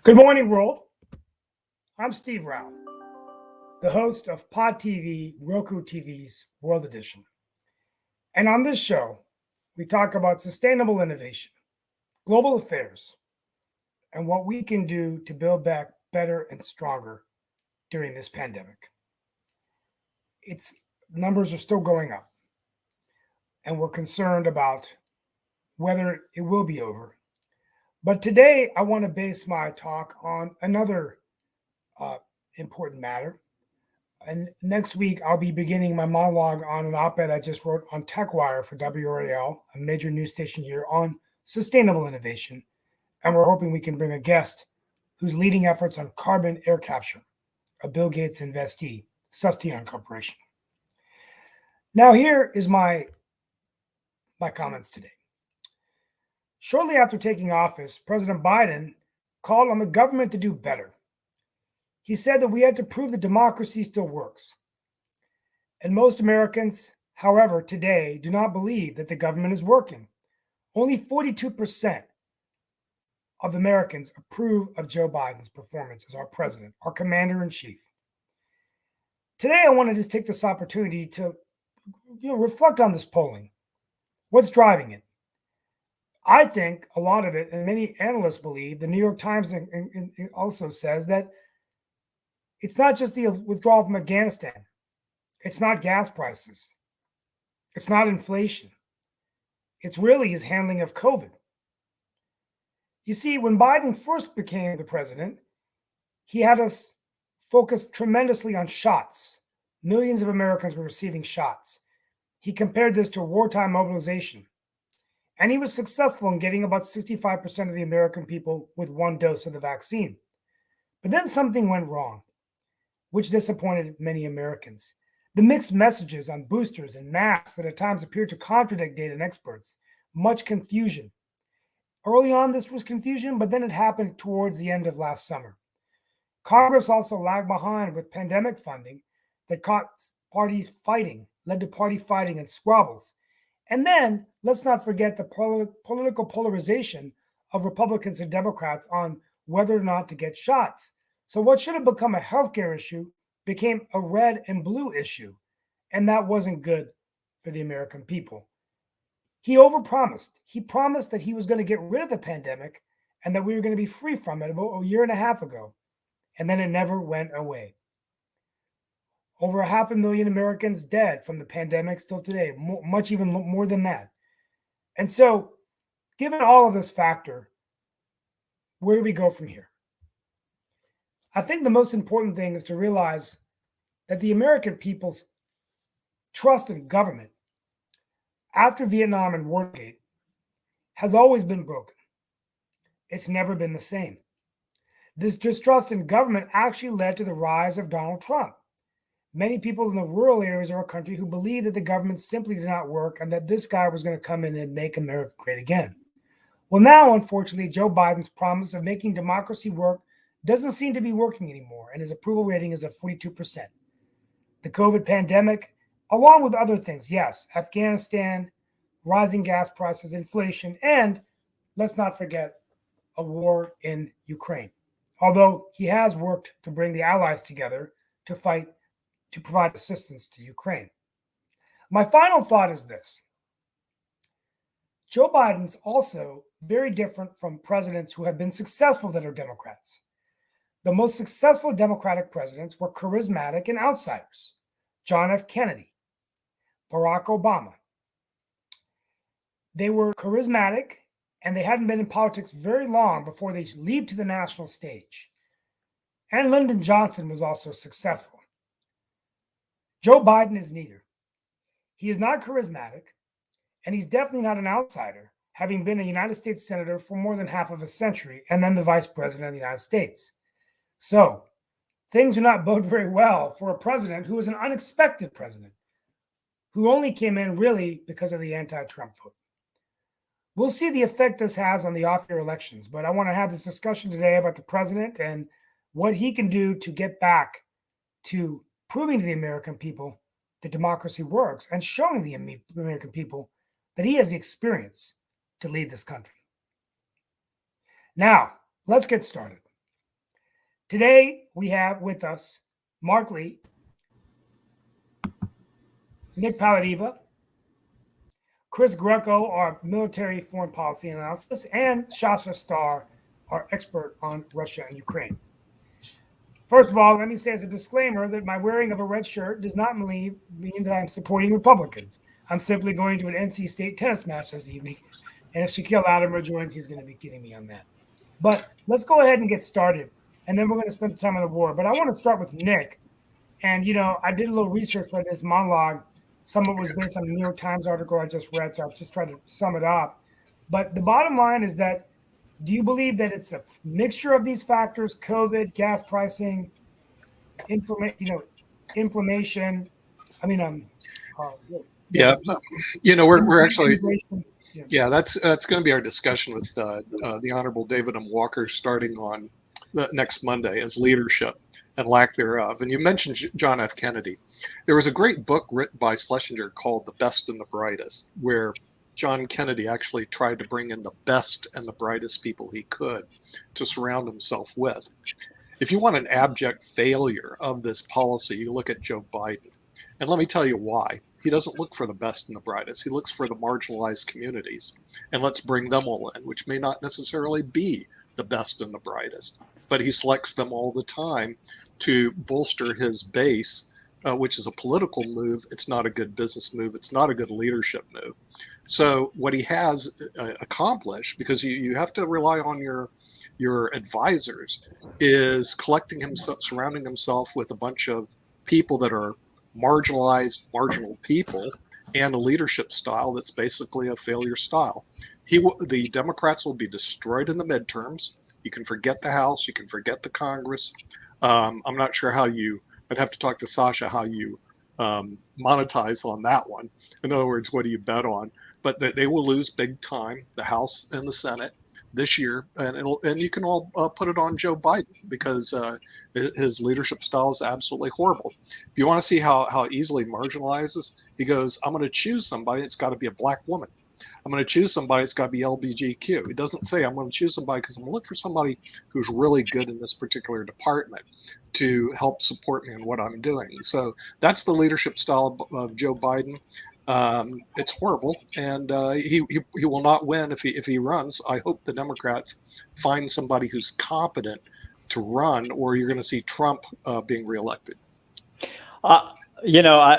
Good morning, world. I'm Steve Rao, the host of Pod TV, Roku TV's World Edition. And on this show, we talk about sustainable innovation, global affairs, and what we can do to build back better and stronger during this pandemic. Its numbers are still going up, and we're concerned about whether it will be over. But today, I want to base my talk on another uh, important matter. And next week, I'll be beginning my monologue on an op ed I just wrote on TechWire for WRAL, a major news station here, on sustainable innovation. And we're hoping we can bring a guest who's leading efforts on carbon air capture, a Bill Gates investee, Sustion Corporation. Now, here is my comments today. Shortly after taking office, President Biden called on the government to do better. He said that we had to prove that democracy still works. And most Americans, however, today do not believe that the government is working. Only 42% of Americans approve of Joe Biden's performance as our president, our commander in chief. Today, I want to just take this opportunity to reflect on this polling. What's driving it? I think a lot of it, and many analysts believe, the New York Times also says that it's not just the withdrawal from Afghanistan. It's not gas prices. It's not inflation. It's really his handling of COVID. You see, when Biden first became the president, he had us focused tremendously on shots. Millions of Americans were receiving shots. He compared this to wartime mobilization. And he was successful in getting about 65% of the American people with one dose of the vaccine. But then something went wrong, which disappointed many Americans. The mixed messages on boosters and masks that at times appeared to contradict data and experts, much confusion. Early on, this was confusion, but then it happened towards the end of last summer. Congress also lagged behind with pandemic funding that caught parties fighting, led to party fighting and squabbles. And then, let's not forget the political polarization of Republicans and Democrats on whether or not to get shots. So what should have become a healthcare issue became a red and blue issue, and that wasn't good for the American people. He overpromised. He promised that he was going to get rid of the pandemic and that we were going to be free from it about a year and a half ago, and then it never went away. Over 500,000 Americans dead from the pandemic still today, much even more than that. And so, given all of this factor, where do we go from here? I think the most important thing is to realize that the American people's trust in government after Vietnam and Watergate has always been broken. It's never been the same. This distrust in government actually led to the rise of Donald Trump. Many people in the rural areas of our country who believed that the government simply did not work and that this guy was going to come in and make America great again. Well, now, unfortunately, Joe Biden's promise of making democracy work doesn't seem to be working anymore, and his approval rating is at 42%. The COVID pandemic, along with other things, yes, Afghanistan, rising gas prices, inflation, and let's not forget a war in Ukraine. Although he has worked to bring the allies together to fight, to provide assistance to Ukraine. My final thought is this. Joe Biden's also very different from presidents who have been successful that are Democrats. The most successful Democratic presidents were charismatic and outsiders. John F. Kennedy, Barack Obama. They were charismatic and they hadn't been in politics very long before they leaped to the national stage. And Lyndon Johnson was also successful. Joe Biden is neither. He is not charismatic, and he's definitely not an outsider, having been a United States Senator for more than half of a century and then the Vice President of the United States. So, things do not bode very well for a president who is an unexpected president, who only came in really because of the anti-Trump vote. We'll see the effect this has on the off-year elections, but I want to have this discussion today about the president and what he can do to get back to proving to the American people that democracy works and showing the American people that he has the experience to lead this country. Now, let's get started. Today, we have with us Mark Lee, Nick Paladiva, Chris Greco, our military foreign policy analyst, and Shasha Starr, our expert on Russia and Ukraine. First of all, let me say as a disclaimer that my wearing of a red shirt does not mean that I'm supporting Republicans. I'm simply going to an NC State tennis match this evening. And if Shaquille Latimer joins, he's going to be kidding me on that. But let's go ahead and get started. And then we're going to spend some time on the war. But I want to start with Nick. And, I did a little research for this monologue. Some of it was based on the New York Times article I just read. So I'll just try to sum it up. But the bottom line is that, do you believe that it's a mixture of these factors, COVID, gas pricing, inflammation? Yeah, we're actually, that's going to be our discussion with the Honorable David M. Walker starting on next Monday, as leadership and lack thereof. And you mentioned John F. Kennedy. There was a great book written by Schlesinger called The Best and the Brightest, where John Kennedy actually tried to bring in the best and the brightest people he could to surround himself with. If you want an abject failure of this policy, you look at Joe Biden. And let me tell you why. He doesn't look for the best and the brightest. He looks for the marginalized communities. And let's bring them all in, which may not necessarily be the best and the brightest. But he selects them all the time to bolster his base, which is a political move. It's not a good business move. It's not a good leadership move. So what he has accomplished, because you have to rely on your advisors, is surrounding himself with a bunch of people that are marginal people, and a leadership style that's basically a failure style. The Democrats will be destroyed in the midterms. You can forget the House. You can forget the Congress. I'm not sure I'd have to talk to Sasha how you monetize on that one. In other words, what do you bet on? But they will lose big time, the House and the Senate this year, and you can all put it on Joe Biden, because his leadership style is absolutely horrible. If you want to see how easily marginalizes, he goes, I'm going to choose somebody. It's got to be a black woman. I'm going to choose somebody. It's got to be LGBTQ. He doesn't say I'm going to choose somebody because I'm going to look for somebody who's really good in this particular department to help support me in what I'm doing. So that's the leadership style of Joe Biden. It's horrible, and he will not win if he runs. I hope the Democrats find somebody who's competent to run, or you're going to see Trump being reelected.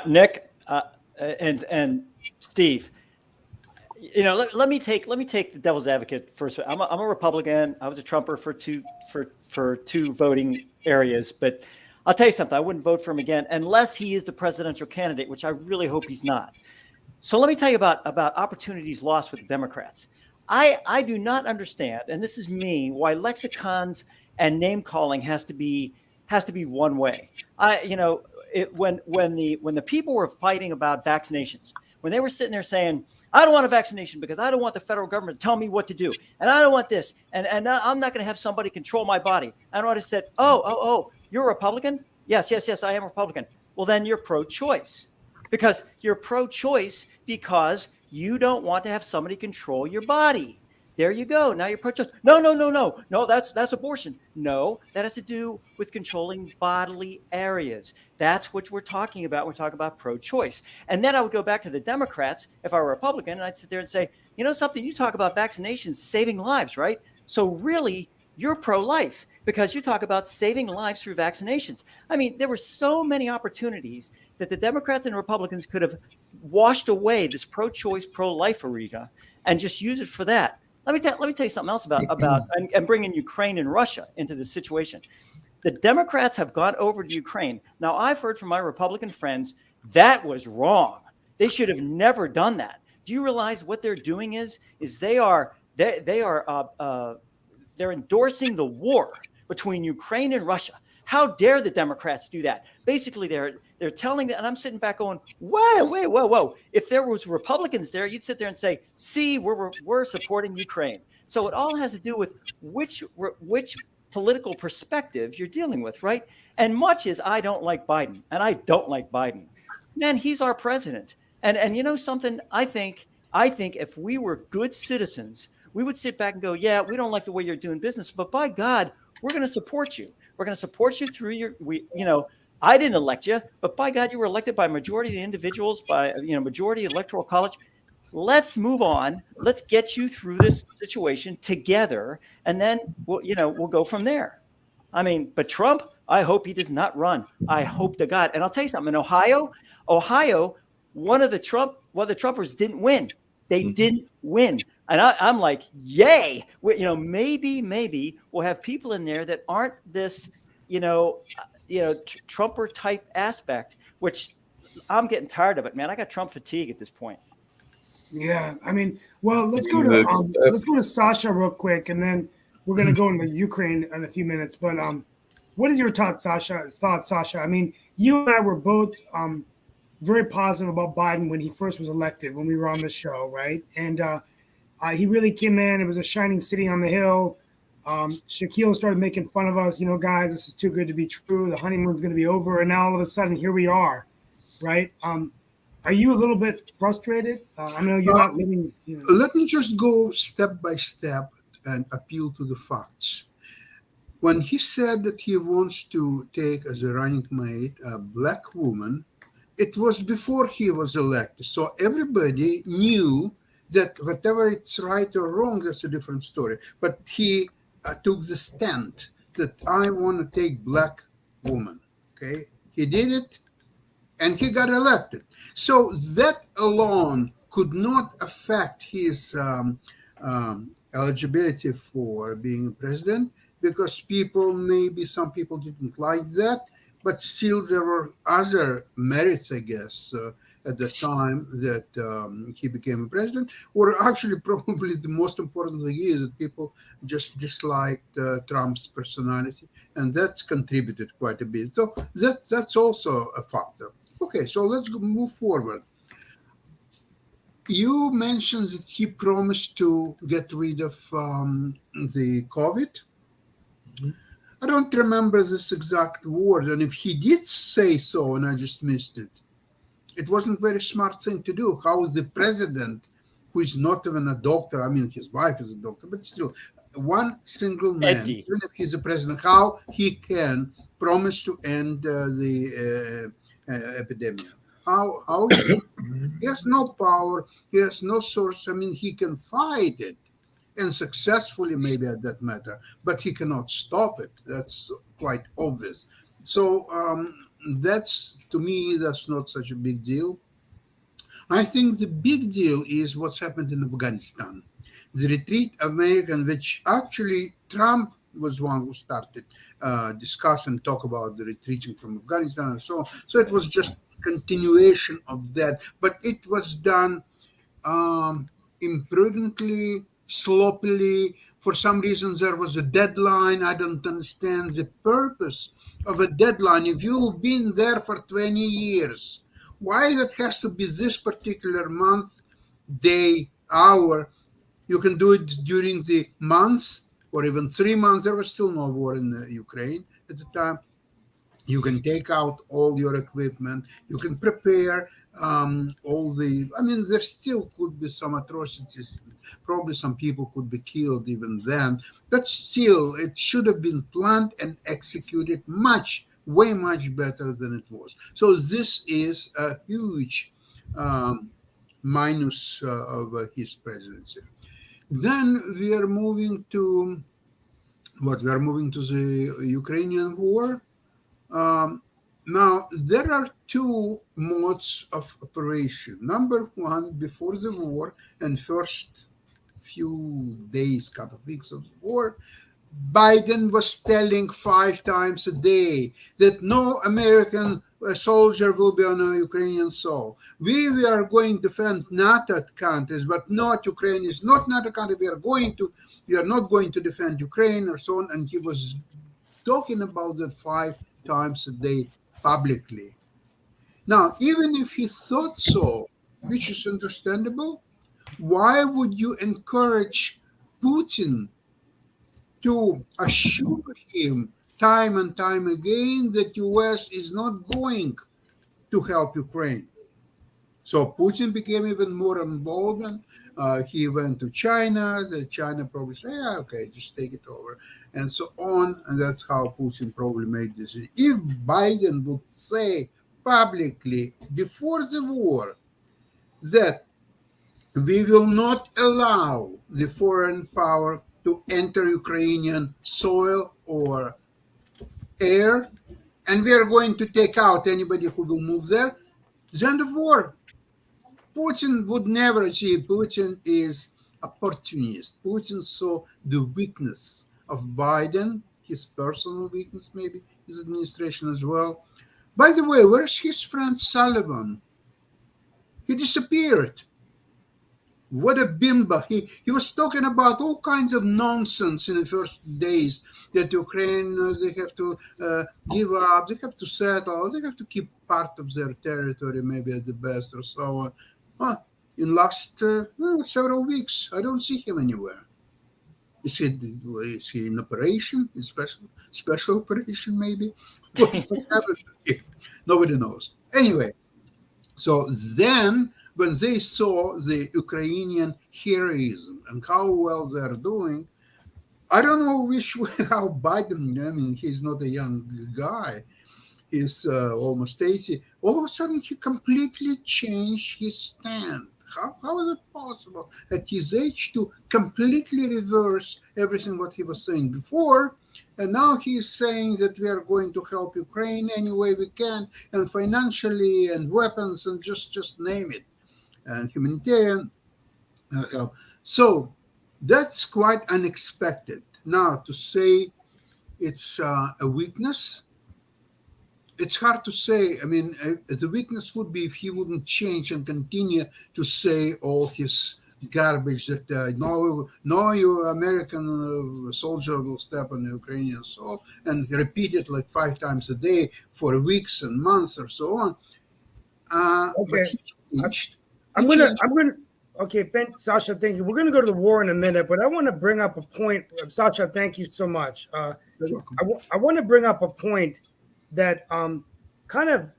Nick and Steve. Let me take the devil's advocate first. I'm a Republican. I was a Trumper for two voting areas, but I'll tell you something. I wouldn't vote for him again unless he is the presidential candidate, which I really hope he's not. So let me tell you about opportunities lost with the Democrats. I do not understand, and this is me, why lexicons and name calling has to be one way. When the people were fighting about vaccinations, when they were sitting there saying, I don't want a vaccination because I don't want the federal government to tell me what to do. And I don't want this. And I'm not going to have somebody control my body. I would have said, oh, you're a Republican? Yes, I am a Republican. Well, then you're pro-choice. Because you're pro-choice because you don't want to have somebody control your body. There you go. Now you're pro-choice. No, that's abortion. No, that has to do with controlling bodily areas. That's what we're talking about. We're talking about pro-choice. And then I would go back to the Democrats if I were a Republican, and I'd sit there and say, you know something, you talk about vaccinations saving lives, right? So really, you're pro-life because you talk about saving lives through vaccinations. I mean, there were so many opportunities that the Democrats and Republicans could have washed away this pro-choice, pro-life arena and just use it for that. Let me tell you something else about and bringing Ukraine and Russia into this situation. The Democrats have gone over to Ukraine. Now, I've heard from my Republican friends that was wrong. They should have never done that. Do you realize what they're doing is they're endorsing the war between Ukraine and Russia. How dare the Democrats do that? Basically, they're telling that, and I'm sitting back going, whoa. If there was Republicans there, you'd sit there and say, see, we're supporting Ukraine. So it all has to do with which political perspective you're dealing with, right? And much as I don't like Biden, and I don't like Biden, man, he's our president. And you know something, I think if we were good citizens, we would sit back and go, yeah, we don't like the way you're doing business, but by God, we're going to support you, We're going to support you through I didn't elect you, but by God, you were elected by a majority of the individuals, by majority of the electoral college. Let's move on. Let's get you through this situation together, and then we'll go from there. I mean, but Trump, I hope he does not run. I hope to God. And I'll tell you something. In Ohio, one of the Trumpers didn't win. They didn't win. And I'm like, yay. Maybe we'll have people in there that aren't this, Trumper type aspect, which I'm getting tired of it, man. I got Trump fatigue at this point. Yeah, I mean, well, let's go to Sasha real quick, and then we're gonna go into Ukraine in a few minutes. But what is your thought, Sasha? I mean, you and I were both very positive about Biden when he first was elected, when we were on the show, right? And he really came in. It was a shining city on the hill. Shaquille started making fun of us. Guys, this is too good to be true. The honeymoon's going to be over, and now all of a sudden, here we are, right? Are you a little bit frustrated? I know you're not living. Let me just go step by step and appeal to the facts. When he said that he wants to take as a running mate a black woman, it was before he was elected. So everybody knew that whatever it's right or wrong, that's a different story. But he took the stand that I want to take black woman. Okay, he did it, and he got elected. So that alone could not affect his eligibility for being president, because some people didn't like that, but still there were other merits, I guess, at the time that he became a president, or actually probably the most important thing is that people just disliked Trump's personality, and that's contributed quite a bit. So that's also a factor. Okay, so let's move forward. You mentioned that he promised to get rid of the COVID. I don't remember this exact word, and if he did say so and I just missed it, it wasn't a very smart thing to do. How is the president, who is not even a doctor, I mean, his wife is a doctor, but still, one single man, even if he's a president, how he can promise to end the epidemic? How he has no power, he has no source. I mean, he can fight it, and successfully maybe at that matter, but he cannot stop it. That's quite obvious. So to me, that's not such a big deal. I think the big deal is what's happened in Afghanistan. The retreat American, which actually Trump was one who started discuss and talk about the retreating from Afghanistan and so on. So it was just continuation of that, but it was done imprudently, sloppily. For some reason, there was a deadline. I don't understand the purpose of a deadline. If you've been there for 20 years, why it has to be this particular month, day, hour? You can do it during the months or even 3 months. There was still no war in Ukraine at the time. You can take out all your equipment. You can prepare there still could be some atrocities. Probably some people could be killed even then. But still, it should have been planned and executed way much better than it was. So this is a huge minus of his presidency. Then we are moving to the Ukrainian war. Now, there are two modes of operation. Number one, before the war and first few days, couple of weeks of the war, Biden was telling 5 times a day that no American soldier will be on a Ukrainian soil. We are going to defend NATO countries, but not Ukraine is not NATO country. We are not going to defend Ukraine or so on. And he was talking about that 5 times a day publicly. Now, even if he thought so, which is understandable, why would you encourage Putin to assure him time and time again that US is not going to help Ukraine? So Putin became even more emboldened. He went to China. China probably said, yeah, okay, just take it over, and so on. And that's how Putin probably made this. If Biden would say publicly before the war that we will not allow the foreign power to enter Ukrainian soil or air, and we are going to take out anybody who will move there, the end of war. Putin would never achieve. Putin is opportunist. Putin saw the weakness of Biden, his personal weakness, maybe his administration as well. By the way, where's his friend Sullivan? He disappeared. What a bimba. He was talking about all kinds of nonsense in the first days that Ukraine, they have to give up, they have to settle, they have to keep part of their territory, maybe at the best or so on. In last several weeks, I don't see him anywhere. Is he in operation? In special operation, maybe? What happened to him? Nobody knows. Anyway, so then when they saw the Ukrainian heroism and how well they're doing, I don't know which way, how Biden, I mean, he's not a young guy, he's almost 80. All of a sudden, he completely changed his stand. How is it possible at his age to completely reverse everything what he was saying before? And now he's saying that we are going to help Ukraine any way we can, and financially, and weapons, and just name it, and humanitarian help. So that's quite unexpected. Now, to say it's a weakness, it's hard to say. I mean, the weakness would be if he wouldn't change and continue to say all his garbage that no, you American soldier will step on the Ukrainian soil, and repeat it like 5 times a day for weeks and months or so on. Okay. But he changed. Okay, Sasha, thank you. We're going to go to the war in a minute, but I want to bring up a point. Sasha, thank you so much. I want to bring up a point that kind of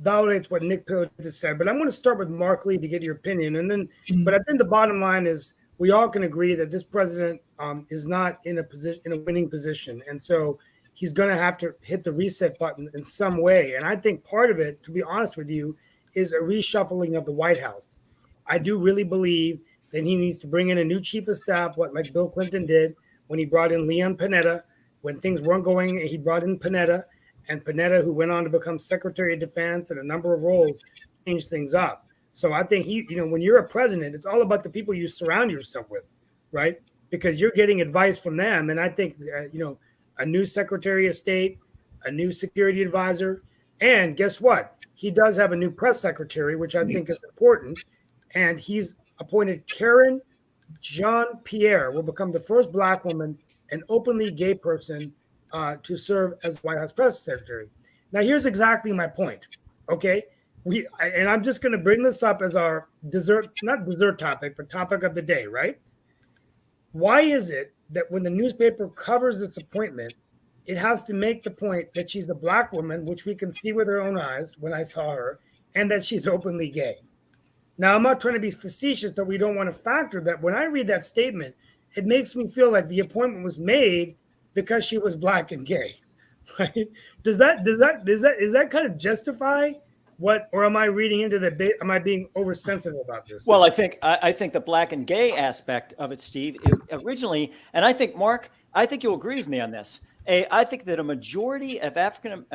validates what Nick P.O.D just said, but I'm going to start with Mark Lee to get your opinion. And then, but I think the bottom line is we all can agree that this president is not in a winning position. And so he's going to have to hit the reset button in some way. And I think part of it, to be honest with you, is a reshuffling of the White House. I do really believe that he needs to bring in a new chief of staff, like Bill Clinton did when he brought in Leon Panetta. When things weren't going, he brought in Panetta, and Panetta, who went on to become Secretary of Defense and a number of roles, changed things up. So I think when you're a president, it's all about the people you surround yourself with, right? Because you're getting advice from them. And I think, a new Secretary of State, a new security advisor, and guess what? He does have a new press secretary, which I think is important. And he's appointed Karen Jean-Pierre will become the first Black woman and openly gay person to serve as White House press secretary. Now, here's exactly my point. Okay, and I'm just going to bring this up as our not dessert topic, but topic of the day, right? Why is it that when the newspaper covers this appointment, it has to make the point that she's a Black woman, which we can see with our own eyes when I saw her, and that she's openly gay? Now, I'm not trying to be facetious that we don't want to factor that. When I read that statement, it makes me feel like the appointment was made because she was Black and gay, right? Is that kind of justify what, or am I reading into that? Am I being oversensitive about this? Well, I think the Black and gay aspect of it, Steve, originally, and I think Mark, I think you'll agree with me on this. I think that a majority of African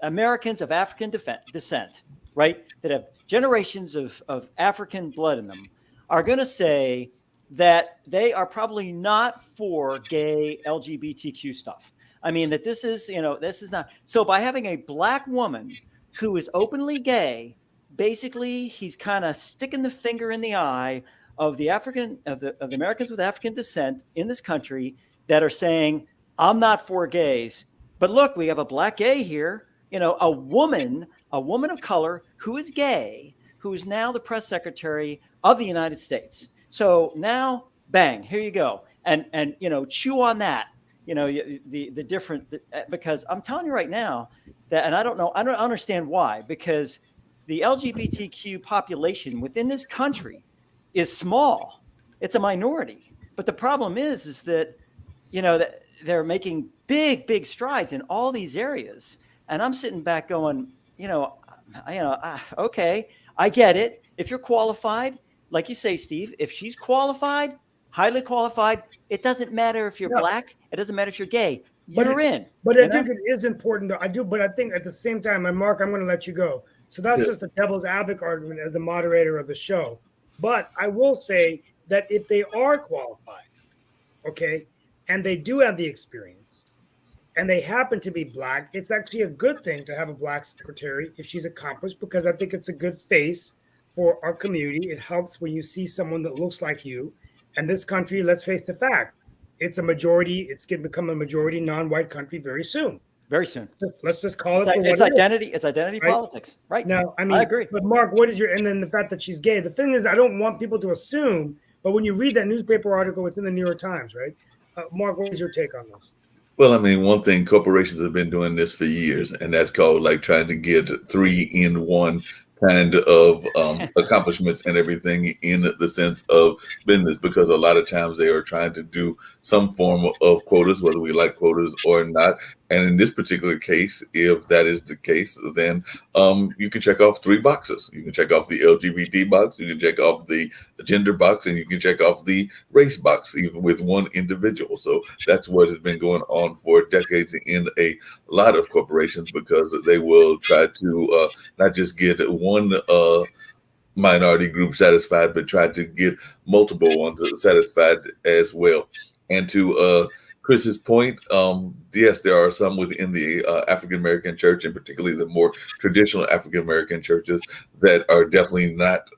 Americans of African descent, right, that have generations of African blood in them, are going to say that they are probably not for gay LGBTQ stuff. I mean, that this is not. So by having a Black woman who is openly gay, basically he's kind of sticking the finger in the eye of the Americans with African descent in this country that are saying, I'm not for gays, but look, we have a Black gay here, a woman of color who is gay, who is now the press secretary of the United States. So now, bang, here you go. And chew on that, the different, because I'm telling you right now that, and I don't understand why, because the LGBTQ population within this country is small. It's a minority. But the problem is that, that they're making big strides in all these areas. And I'm sitting back going, okay, I get it. If you're qualified, like you say, Steve, if she's qualified, highly qualified, it doesn't matter if you're black. It doesn't matter if you're gay. You're in. But I think it is important, though. But I think at the same time, and Mark, I'm going to let you go. So that's just the devil's advocate argument as the moderator of the show. But I will say that if they are qualified, okay, and they do have the experience, and they happen to be black, it's actually a good thing to have a black secretary if she's accomplished, because I think it's a good face for our community. It helps when you see someone that looks like you. And this country, let's face the fact, it's a majority. It's going to become a majority non-white country very soon. Very soon. Let's just call it. It's identity. It's identity politics, right? Now, I agree. But Mark, and then the fact that she's gay. The thing is, I don't want people to assume. But when you read that newspaper article within the New York Times, right, Mark, what is your take on this? Well, one thing, corporations have been doing this for years, and that's called like trying to get 3-in-1 kind of accomplishments and everything in the sense of business, because a lot of times they are trying to do some form of quotas, whether we like quotas or not. And in this particular case, if that is the case, then you can check off 3 boxes. You can check off the LGBT box, you can check off the gender box, and you can check off the race box, even with one individual. So that's what has been going on for decades in a lot of corporations, because they will try to not just get one minority group satisfied, but try to get multiple ones satisfied as well. And to Chris's point, yes, there are some within the African-American church, and particularly the more traditional African-American churches, that are definitely not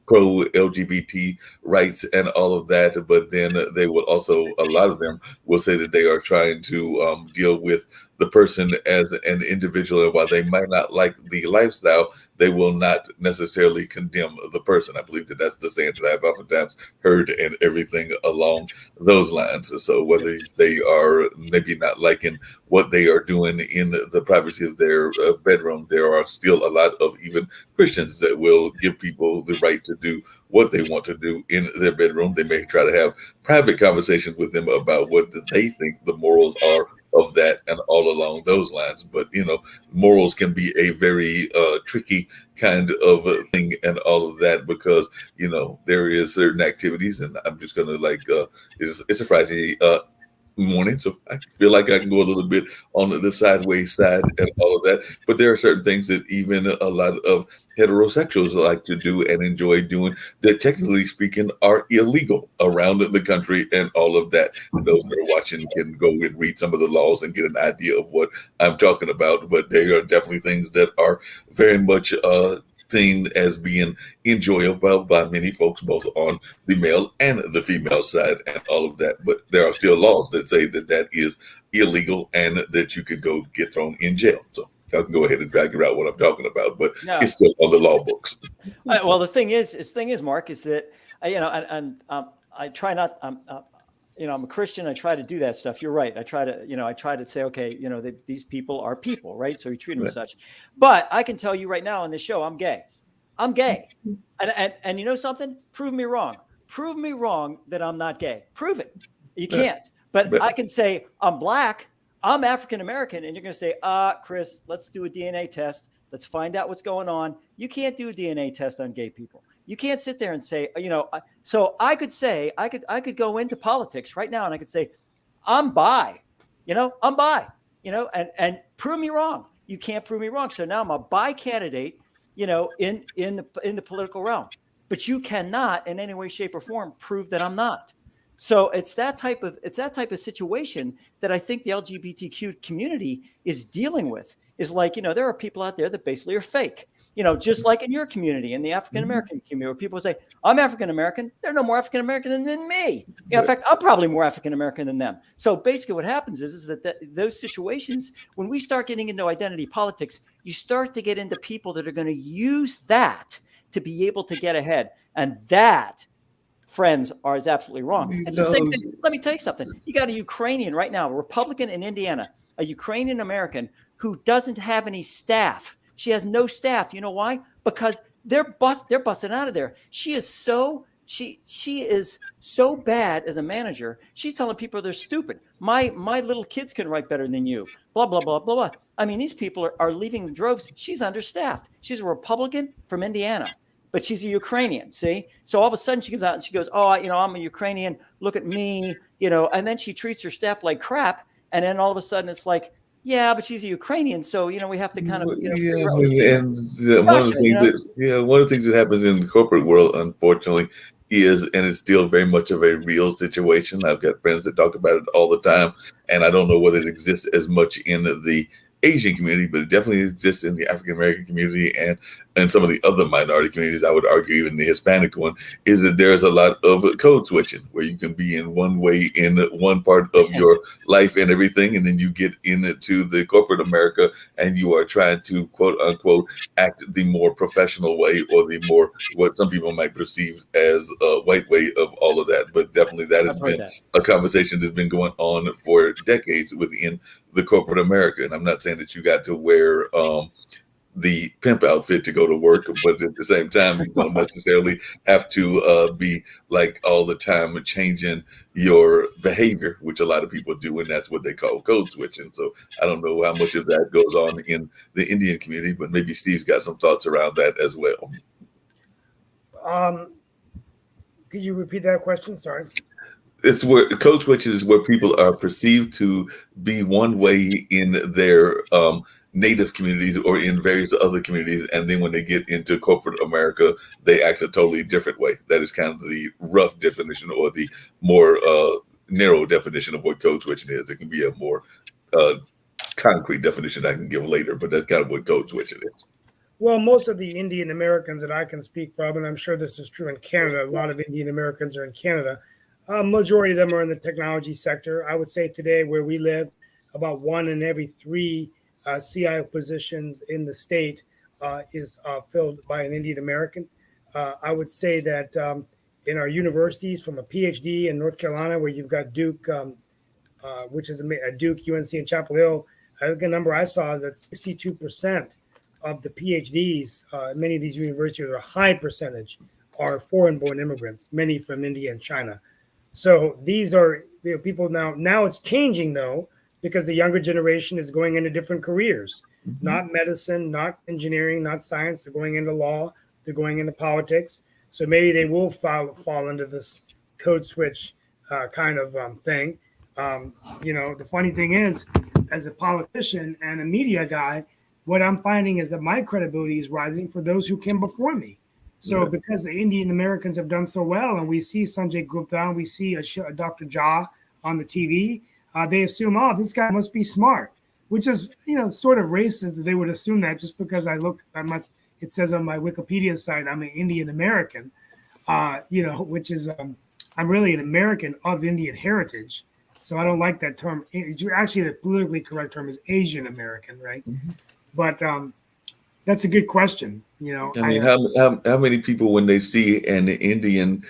pro-LGBT rights and all of that. But then they will also, a lot of them will say that they are trying to deal with the person as an individual. And while they might not like the lifestyle, they will not necessarily condemn the person. I believe that that's the saying that I've oftentimes heard, and everything along those lines. So whether they are maybe not liking what they are doing in the privacy of their bedroom, there are still a lot of even Christians that will give people the right to do what they want to do in their bedroom. They may try to have private conversations with them about what they think the morals are of that and all along those lines. But, morals can be a very tricky kind of thing and all of that, because, there is certain activities, and I'm just going to it's a Friday morning, so I feel like I can go a little bit on the sideways side and all of that. But there are certain things that even a lot of heterosexuals like to do and enjoy doing that, technically speaking, are illegal around the country and all of that. And those that are watching can go and read some of the laws and get an idea of what I'm talking about. But there are definitely things that are very much seen as being enjoyable by many folks, both on the male and the female side and all of that. But there are still laws that say that that is illegal and that you could go get thrown in jail. So I can go ahead and figure out what I'm talking about, but it's still on the law books. Well, the thing is, Mark, is that, I try not, I'm a Christian. I try to do that stuff. You're right. I try to say, okay, that these people are people, right? So you treat them as such. But I can tell you right now on this show, I'm gay. And you know something? Prove me wrong. Prove me wrong that I'm not gay. Prove it. You can't. But I can say I'm black, I'm African-American, and you're going to say, Chris, let's do a DNA test. Let's find out what's going on. You can't do a DNA test on gay people. You can't sit there and say, so I could say, I could go into politics right now and I could say, I'm bi, I'm bi, and prove me wrong. You can't prove me wrong. So now I'm a bi candidate, in the political realm, but you cannot in any way, shape or form prove that I'm not. So it's that type of situation that I think the LGBTQ community is dealing with. Is like, there are people out there that basically are fake, just like in your community, in the African-American community, where people say, I'm African-American. They're no more African-American than me. In fact, I'm probably more African-American than them. So basically what happens is that those situations, when we start getting into identity politics, you start to get into people that are going to use that to be able to get ahead. And that, friends, is absolutely wrong. It's the same thing. Let me tell you something. You got a Ukrainian right now, a Republican in Indiana, a Ukrainian American who doesn't have any staff She has no staff. You know why? Because they're busting out of there. She is so bad as a manager. She's telling people they're stupid. My little kids can write better than you. Blah blah blah blah blah. I mean, these people are leaving in droves. She's understaffed. She's a Republican from Indiana, but she's a Ukrainian. See, so all of a sudden she comes out and she goes, "Oh, I'm a Ukrainian. Look at me," and then she treats her staff like crap. And then all of a sudden it's like, yeah, but she's a Ukrainian, so we have to kind of yeah, and one of the things that happens in the corporate world, unfortunately, and it's still very much of a real situation. I've got friends that talk about it all the time, and I don't know whether it exists as much in the Asian community, but it definitely exists in the African American community and some of the other minority communities. I would argue even the Hispanic one, is that there's a lot of code switching where you can be in one way in one part of your life and everything, and then you get into the corporate America and you are trying to quote unquote act the more professional way, or the more what some people might perceive as a white way of all of that. But definitely that has been a conversation that's been going on for decades within the corporate America. And I'm not saying that you got to wear the pimp outfit to go to work, but at the same time, you don't necessarily have to be like all the time changing your behavior, which a lot of people do, and that's what they call code switching. So I don't know how much of that goes on in the Indian community, but maybe Steve's got some thoughts around that as well. Could you repeat that question? Sorry. It's where code switching is where people are perceived to be one way in their native communities or in various other communities, and then when they get into corporate America, they act a totally different way. That is kind of the rough definition, or the more narrow definition of what code switching is. It can be a more concrete definition I can give later, but that's kind of what code switching is. Well, most of the Indian Americans that I can speak from, and I'm sure this is true in Canada, a lot of Indian Americans are in Canada. Majority of them are in the technology sector. I would say today where we live, about 1 in every 3 CIO positions in the state is filled by an Indian American. I would say that in our universities, from a PhD in North Carolina, where you've got Duke, which is a Duke, UNC, and Chapel Hill, I think the number I saw is that 62% of the PhDs, many of these universities, a high percentage, are foreign-born immigrants, many from India and China. So these are people now. Now it's changing though, because the younger generation is going into different careers, not medicine, not engineering, not science. They're going into law. They're going into politics. So maybe they will fall into this code switch kind of thing. The funny thing is, as a politician and a media guy, what I'm finding is that my credibility is rising for those who came before me. So because the Indian Americans have done so well, and we see Sanjay Gupta, and we see a Dr. Jha on the TV, they assume, oh, this guy must be smart, which is, sort of racist that they would assume that just because I look, it says on my Wikipedia site, I'm an Indian American, which is, I'm really an American of Indian heritage. So I don't like that term. Actually, the politically correct term is Asian American, right? Mm-hmm. But that's a good question. How many people, when they see an Indian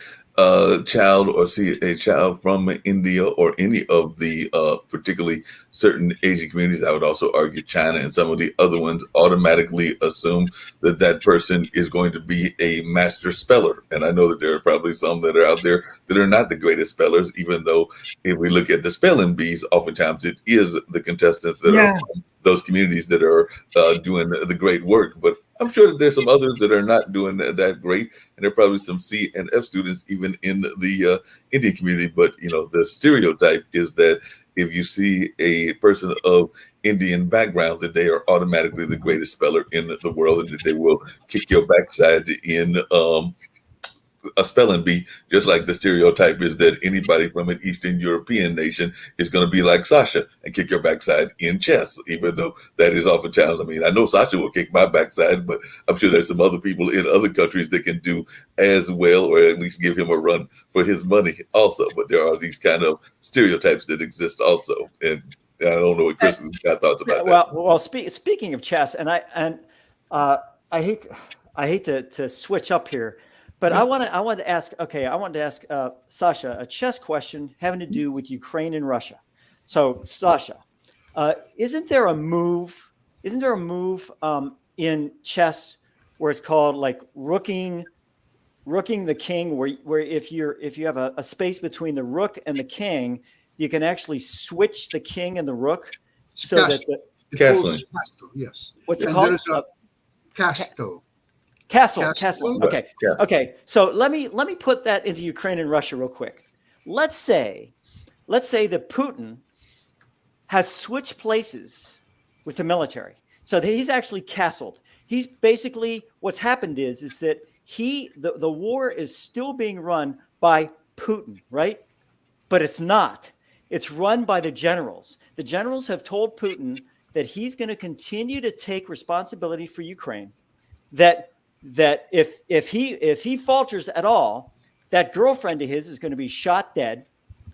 child or see a child from India or any of the particularly certain Asian communities, I would also argue China and some of the other ones, automatically assume that that person is going to be a master speller. And I know that there are probably some that are out there that are not the greatest spellers, even though if we look at the spelling bees, oftentimes it is the contestants that are from those communities that are doing the great work. But I'm sure that there's some others that are not doing that great, and there are probably some C and F students even in the Indian community. But the stereotype is that if you see a person of Indian background, that they are automatically the greatest speller in the world, and that they will kick your backside in a spelling bee, just like the stereotype is that anybody from an Eastern European nation is going to be like Sasha and kick your backside in chess, even though that is oftentimes, I know Sasha will kick my backside, but I'm sure there's some other people in other countries that can do as well, or at least give him a run for his money also. But there are these kind of stereotypes that exist also. And I don't know what Chris has got thoughts about that. Well, speaking of chess, and I hate to switch up here, but I wanted to ask Sasha a chess question having to do with Ukraine and Russia. So Sasha, isn't there a move in chess where it's called like rooking the king, where if you have a space between the rook and the king, you can actually switch the king and the rook so that Castling. Castle, yes. What's it And called? there is a castle. Castle. Right. Okay. Yeah. Okay. So let me put that into Ukraine and Russia real quick. Let's say that Putin has switched places with the military. So that he's actually castled. He's basically, what's happened is that the war is still being run by Putin, right? But it's not. It's run by the generals. The generals have told Putin that he's going to continue to take responsibility for Ukraine. That if he falters at all, that girlfriend of his is going to be shot dead.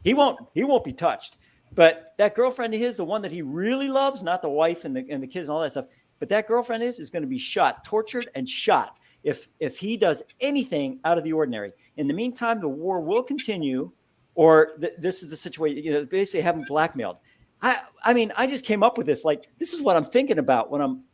He won't be touched. But that girlfriend of his, the one that he really loves, not the wife and the kids and all that stuff, but that girlfriend is going to be shot, tortured, and shot if he does anything out of the ordinary. In the meantime, the war will continue, or this is the situation. Basically, have him blackmailed. I mean, I just came up with this. Like, this is what I'm thinking about when I'm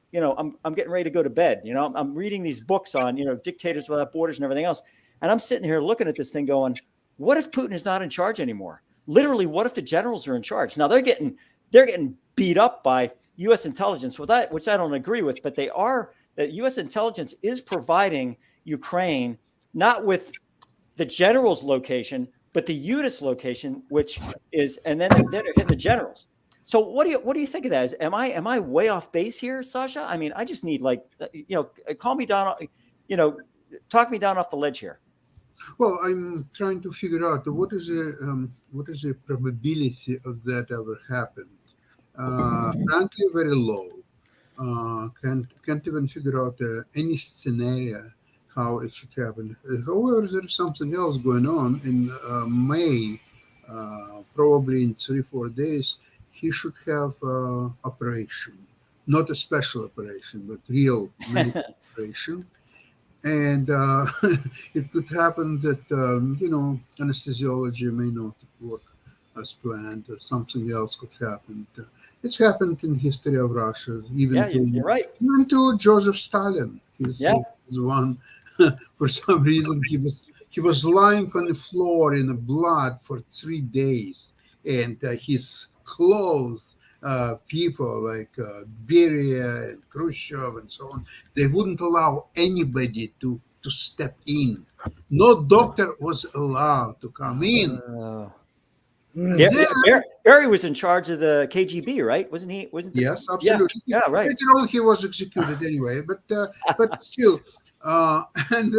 getting ready to go to bed. I'm reading these books on dictators without borders and everything else, and I'm sitting here looking at this thing, going, what if Putin is not in charge anymore? Literally, what if the generals are in charge? Now they're getting beat up by U.S. intelligence, which I don't agree with, but they are. That U.S. intelligence is providing Ukraine not with the general's location, but the unit's location, which is, and then they're hitting the generals. So what do you think of that? Am I way off base here, Sasha? I mean, I just need calm me down, talk me down off the ledge here. Well, I'm trying to figure out what is the probability of that ever happened. Frankly, very low. Can't even figure out any scenario how it should happen. However, there is something else going on in May. Probably in 3-4 days, he should have operation, not a special operation, but real medical operation. And it could happen that, anesthesiology may not work as planned, or something else could happen. It's happened in history of Russia, You're right. Even to Joseph Stalin. He's one. For some reason, he was lying on the floor in the blood for 3 days, and his clothes. People like Beria and Khrushchev and so on, they wouldn't allow anybody to step in. No doctor was allowed to come in. Barry was in charge of the KGB, right? Wasn't he? Yes, absolutely. Yeah, right. Later on, he was executed anyway, but still. And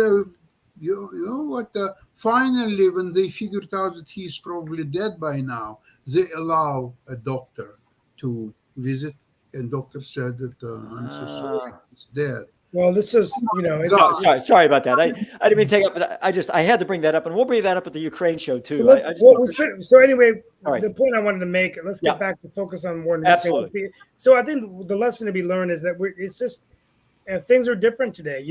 you know what? Finally, when they figured out that he's probably dead by now, they allow a doctor to visit, and doctor said that I'm so sorry, he's dead. Well, this is, sorry about that. I didn't mean to take up, but I had to bring that up, and we'll bring that up at the Ukraine show too. So anyway, right. The point I wanted to make, let's get back to focus on more. Absolutely. So I think the lesson to be learned is that it's just things are different today.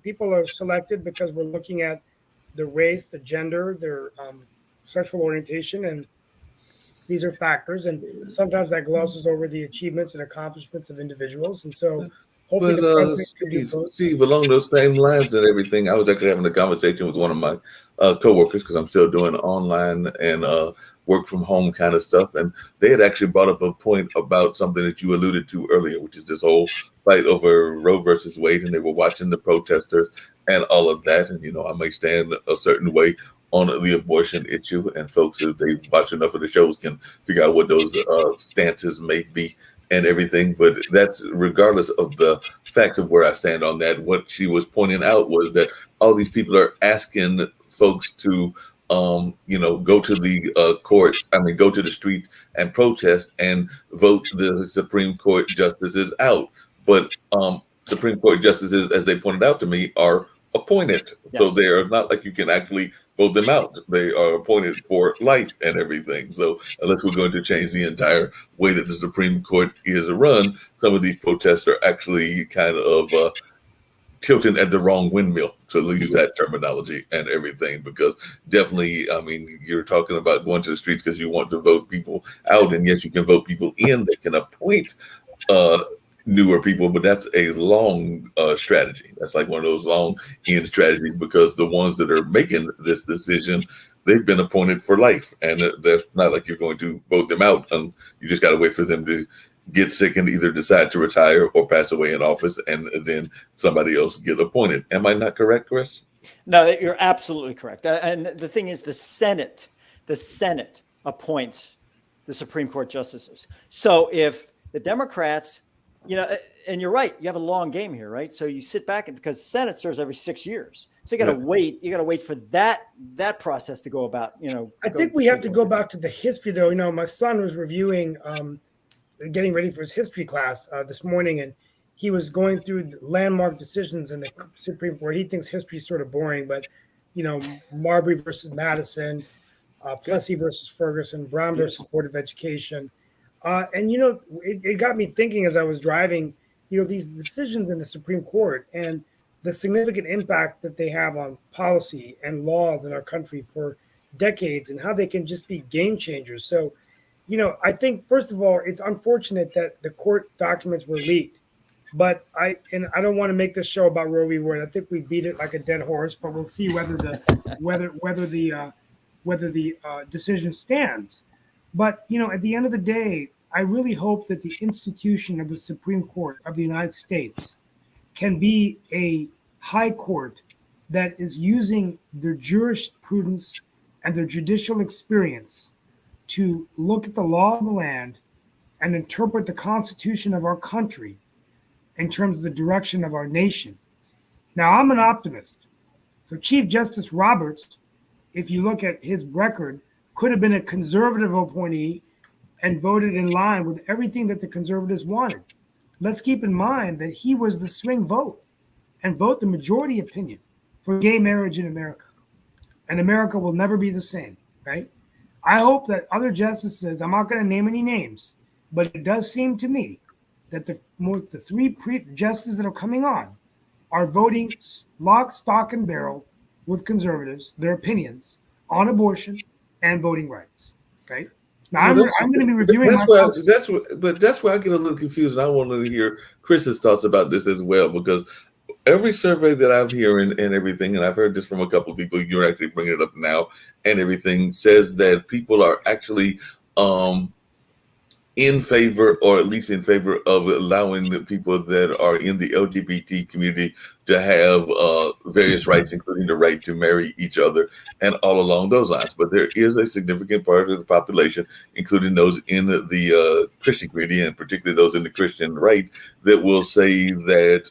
People are selected because we're looking at the race, the gender, their sexual orientation, and these are factors, and sometimes that glosses over the achievements and accomplishments of individuals. And so hopefully Steve, along those same lines and everything, I was actually having a conversation with one of my coworkers, because I'm still doing online and work from home kind of stuff. And they had actually brought up a point about something that you alluded to earlier, which is this whole fight over Roe versus Wade. And they were watching the protesters and all of that. And, I may stand a certain way on the abortion issue, and folks, if they watch enough of the shows, can figure out what those stances may be and everything. But that's regardless of the facts of where I stand on that. What she was pointing out was that all these people are asking folks to, go to the court. Go to the streets and protest and vote the Supreme Court justices out. But Supreme Court justices, as they pointed out to me, are appointed. Yes. So they are not like you can actually vote them out. They are appointed for life and everything. So unless we're going to change the entire way that the Supreme Court is run, some of these protests are actually kind of tilting at the wrong windmill, to use that terminology and everything. Because definitely, you're talking about going to the streets because you want to vote people out. And yes, you can vote people in. They can appoint newer people, but that's a long strategy. That's like one of those long end strategies, because the ones that are making this decision, they've been appointed for life, and that's not like you're going to vote them out. You just got to wait for them to get sick and either decide to retire or pass away in office, and then somebody else get appointed. Am I not correct, Chris? No, you're absolutely correct. And the thing is, the Senate appoints the Supreme Court justices. So if the Democrats, and you're right, you have a long game here, right? So you sit back, and because the Senate serves every 6 years, so you got to wait. You got to wait for that process to go about. I think we have to go back to the history, though. My son was reviewing, getting ready for his history class this morning, and he was going through landmark decisions in the Supreme Court. He thinks history is sort of boring, but Marbury versus Madison, Plessy versus Ferguson, Brown versus Board of Education. And it got me thinking as I was driving, these decisions in the Supreme Court and the significant impact that they have on policy and laws in our country for decades, and how they can just be game changers. So, I think, first of all, it's unfortunate that the court documents were leaked. But I don't want to make this show about Roe v. Wade. I think we beat it like a dead horse, but we'll see whether the decision stands. But at the end of the day, I really hope that the institution of the Supreme Court of the United States can be a high court that is using their jurisprudence and their judicial experience to look at the law of the land and interpret the Constitution of our country in terms of the direction of our nation. Now, I'm an optimist. So Chief Justice Roberts, if you look at his record, could have been a conservative appointee and voted in line with everything that the conservatives wanted. Let's keep in mind that he was the swing vote and vote the majority opinion for gay marriage in America. And America will never be the same, right? I hope that other justices, I'm not going to name any names, but it does seem to me that the three justices that are coming on are voting lock, stock, and barrel with conservatives, their opinions on abortion and voting rights. Right now, I'm going to be reviewing. That's where I get a little confused, and I wanted to hear Chris's thoughts about this as well, because every survey that I'm hearing and everything, and I've heard this from a couple of people, you're actually bringing it up now, and everything says that people are actually in favor, or at least in favor of allowing the people that are in the LGBT community to have various rights, including the right to marry each other and all along those lines. But there is a significant part of the population, including those in the Christian community, and particularly those in the Christian right, that will say that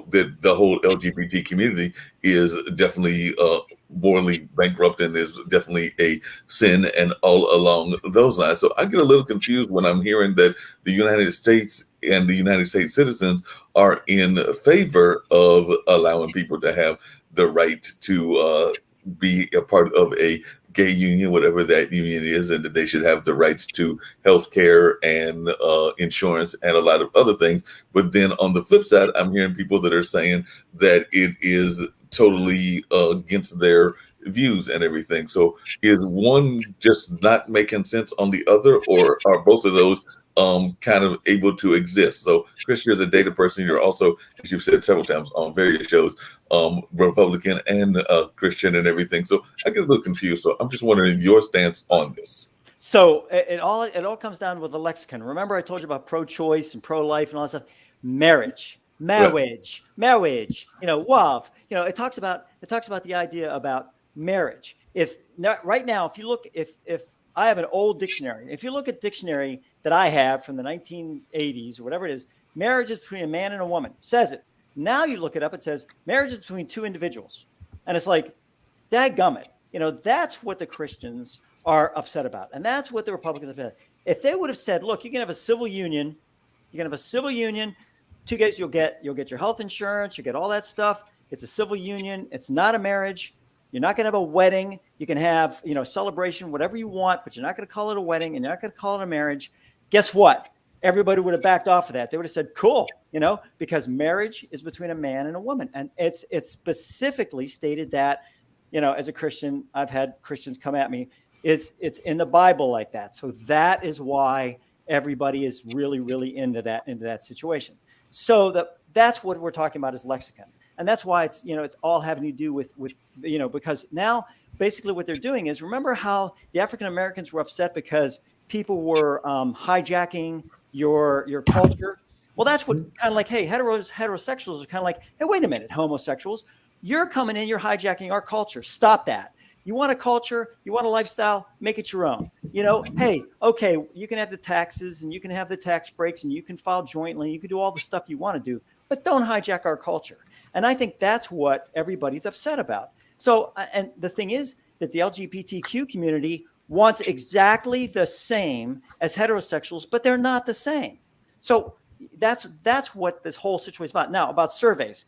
that the whole LGBT community is definitely morally bankrupt and is definitely a sin, and all along those lines. So I get a little confused when I'm hearing that the United States and the United States citizens are in favor of allowing people to have the right to be a part of a gay union, whatever that union is, and that they should have the rights to health care and insurance and a lot of other things. But then on the flip side, I'm hearing people that are saying that it is totally against their views and everything. So is one just not making sense on the other, or are both of those kind of able to exist? So Chris, you're the data person. You're also, as you've said several times on various shows, Republican and Christian and everything. So I get a little confused. So I'm just wondering your stance on this. So it all comes down with the lexicon. Remember, I told you about pro-choice and pro-life and all that stuff. Marriage. It talks about the idea about marriage. Right now, if you look, if I have an old dictionary, if you look at dictionary that I have from the 1980s or whatever it is, marriage is between a man and a woman. It says it. Now you look it up, it says marriage is between two individuals. And it's like, dadgummit. That's what the Christians are upset about. And that's what the Republicans are upset about. If they would have said, look, you can have a civil union, two guys, you'll get your health insurance, you get all that stuff. It's a civil union. It's not a marriage. You're not going to have a wedding. You can have, celebration, whatever you want, but you're not going to call it a wedding and you're not going to call it a marriage. Guess what? Everybody would have backed off of that. They would have said, cool, because marriage is between a man and a woman. And it's specifically stated that, as a Christian, I've had Christians come at me. It's in the Bible like that. So that is why everybody is really, really into that situation. So that's what we're talking about is lexicon. And that's why it's, it's all having to do with, because now basically what they're doing is, remember how the African Americans were upset because people were hijacking your culture? Well, that's what kind of like, hey, heterosexuals are kind of like, hey, wait a minute, homosexuals, you're coming in, you're hijacking our culture. Stop that. You want a culture, you want a lifestyle, make it your own. Hey, okay, you can have the taxes and you can have the tax breaks and you can file jointly, you can do all the stuff you want to do, but don't hijack our culture. And I think that's what everybody's upset about. So, and the thing is that the LGBTQ community wants exactly the same as heterosexuals, but they're not the same. So that's what this whole situation is about. Now, about surveys.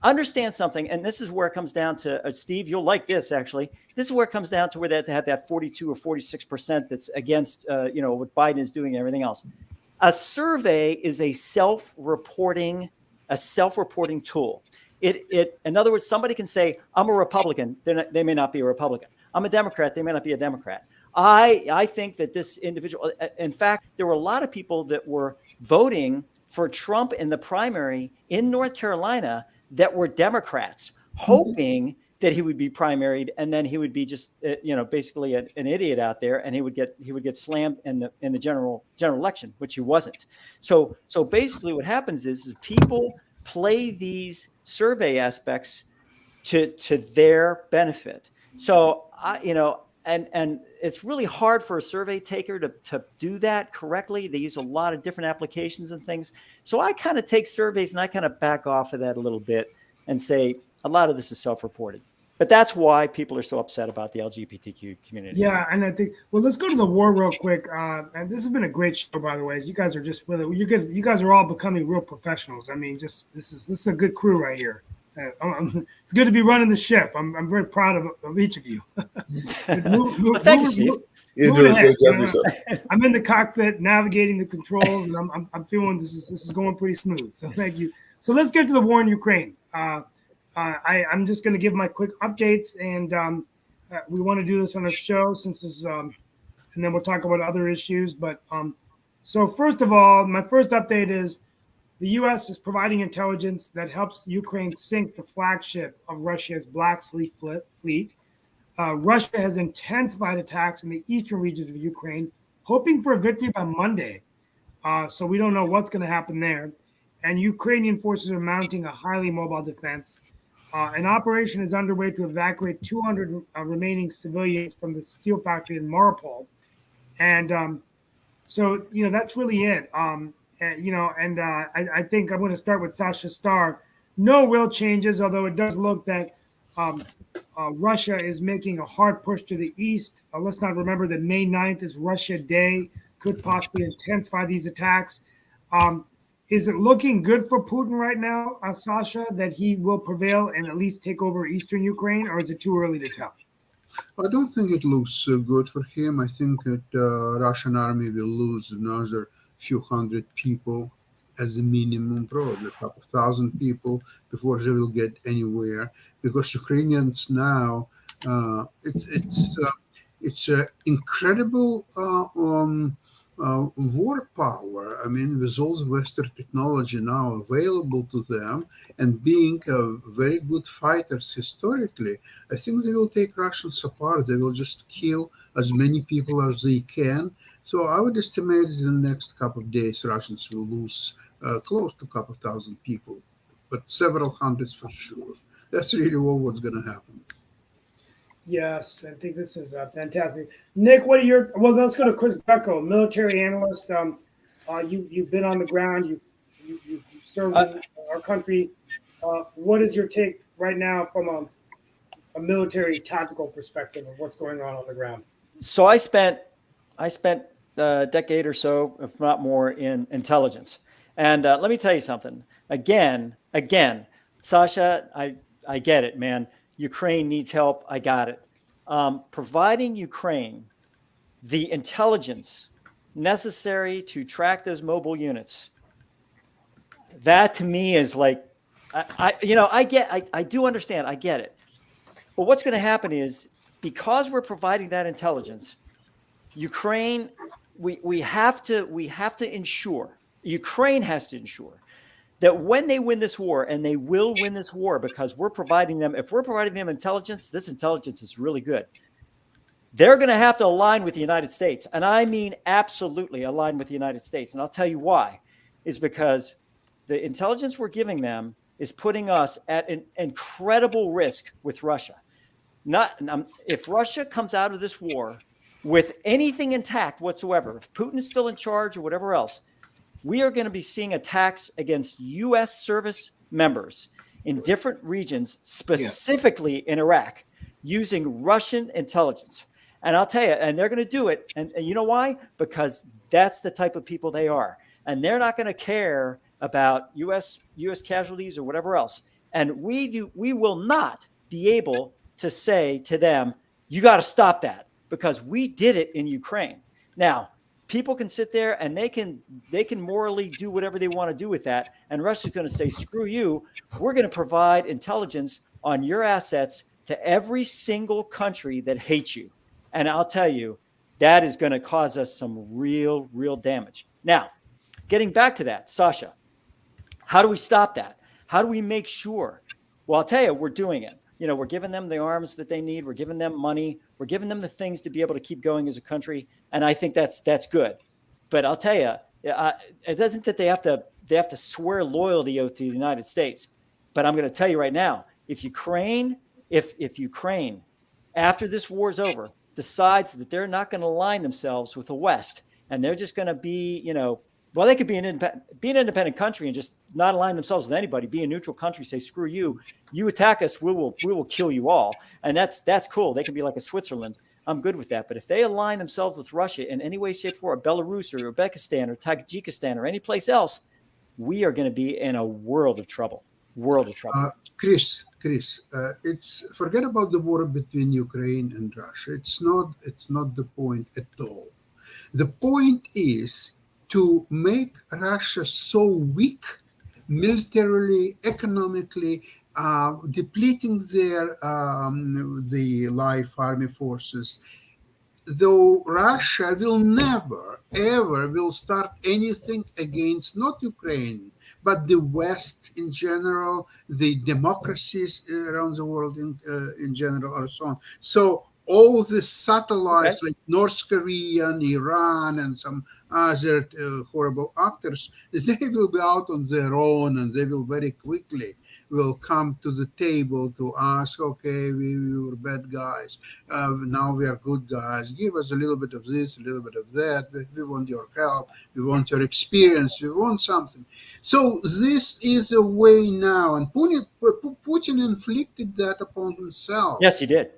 Understand something, and this is where it comes down to, Steve, you'll like this, actually. This is where it comes down to where they have to have that 42 or 46% that's against, what Biden is doing and everything else. A survey is a self-reporting tool. In other words, somebody can say, I'm a Republican. They may not be a Republican. I'm a Democrat. They may not be a Democrat. I think that this individual, in fact, there were a lot of people that were voting for Trump in the primary in North Carolina that were Democrats, hoping that he would be primaried, and then he would be just, basically an idiot out there, and he would get slammed in the general election, which he wasn't. So basically, what happens is people play these survey aspects to their benefit. So and it's really hard for a survey taker to do that correctly. They use a lot of different applications and things. So I kind of take surveys and I kind of back off of that a little bit and say a lot of this is self-reported. But that's why people are so upset about the LGBTQ community. Yeah, and I think, well, let's go to the war real quick. And this has been a great show, by the way. You guys are just really, you guys are all becoming real professionals. I mean, this is a good crew right here. It's good to be running the ship. I'm very proud of each of you. Thank you, Steve. You're doing a great job yourself. I'm in the cockpit navigating the controls, and I'm feeling this is going pretty smooth. So thank you. So let's get to the war in Ukraine. I'm just going to give my quick updates, and we want to do this on our show since this, and then we'll talk about other issues. But so first of all, my first update is the U.S. is providing intelligence that helps Ukraine sink the flagship of Russia's Black Sea fleet. Russia has intensified attacks in the eastern regions of Ukraine, hoping for a victory by Monday. So we don't know what's going to happen there. And Ukrainian forces are mounting a highly mobile defense. An operation is underway to evacuate 200 remaining civilians from the steel factory in Mariupol. And so, that's really it. I think I'm going to start with Sasha Starr. No real changes, although it does look that Russia is making a hard push to the east. Let's not remember that May 9th is Russia Day, could possibly intensify these attacks. Is it looking good for Putin right now, Sasha, that he will prevail and at least take over eastern Ukraine, or is it too early to tell? I don't think it looks good for him. I think that Russian army will lose another few hundred people as a minimum, probably a couple thousand people before they will get anywhere. Because Ukrainians now, it's incredible war power. I mean, with all the Western technology now available to them, and being very good fighters historically, I think they will take Russians apart. They will just kill as many people as they can. So I would estimate in the next couple of days, Russians will lose close to a couple of thousand people, but several hundreds for sure. That's really all what's going to happen. Yes, I think this is fantastic. Nick, what are your? Well, let's go to Chris Greco, military analyst. You've been on the ground. You've served in our country. What is your take right now from a military tactical perspective of what's going on the ground? So I spent a decade or so, if not more, in intelligence. And let me tell you something. Again, Sasha, I get it, man. Ukraine needs help. I got it. Providing Ukraine the intelligence necessary to track those mobile units, that to me is like, I do understand. I get it. But what's going to happen is, because we're providing that intelligence, Ukraine we have to ensure, Ukraine has to ensure that when they win this war, and they will win this war because if we're providing them intelligence, this intelligence is really good. They're going to have to align with the United States. And I mean, absolutely align with the United States. And I'll tell you why, is because the intelligence we're giving them is putting us at an incredible risk with Russia. If Russia comes out of this war with anything intact whatsoever, if Putin is still in charge or whatever else, we are going to be seeing attacks against U.S. service members in different regions, specifically in Iraq, using Russian intelligence. And I'll tell you, and they're going to do it. And you know why? Because that's the type of people they are. And they're not going to care about U.S. casualties or whatever else. And we will not be able to say to them, you got to stop that, because we did it in Ukraine. Now, people can sit there and they can morally do whatever they want to do with that. And Russia's going to say, screw you. We're going to provide intelligence on your assets to every single country that hates you. And I'll tell you, that is going to cause us some real, real damage. Now, getting back to that, Sasha, how do we stop that? How do we make sure? Well, I'll tell you, we're doing it. We're giving them the arms that they need. We're giving them money. We're giving them the things to be able to keep going as a country. And I think that's good. But I'll tell you, it doesn't that they have to swear loyalty oath to the United States. But I'm going to tell you right now, if Ukraine, after this war is over, decides that they're not going to align themselves with the West, and they're just going to be, they could be an independent country and just not align themselves with anybody, be a neutral country, say, screw you, you attack us, we will kill you all. And that's cool. They can be like a Switzerland. I'm good with that. But if they align themselves with Russia in any way, shape, or Belarus or Uzbekistan or Tajikistan or any place else, we are going to be in a world of trouble. Chris, it's forget about the war between Ukraine and Russia. It's not the point at all. The point is to make Russia so weak, militarily, economically, depleting the live army forces. Though Russia will never, ever will start anything against not Ukraine, but the West in general, the democracies around the world in general, or so on. So all the satellites like North Korea and Iran and some other horrible actors, they will be out on their own, and they will very quickly will come to the table to ask, okay, we were bad guys. Now we are good guys. Give us a little bit of this, a little bit of that. We want your help. We want your experience. We want something. So this is a way now. And Putin inflicted that upon himself. Yes, he did.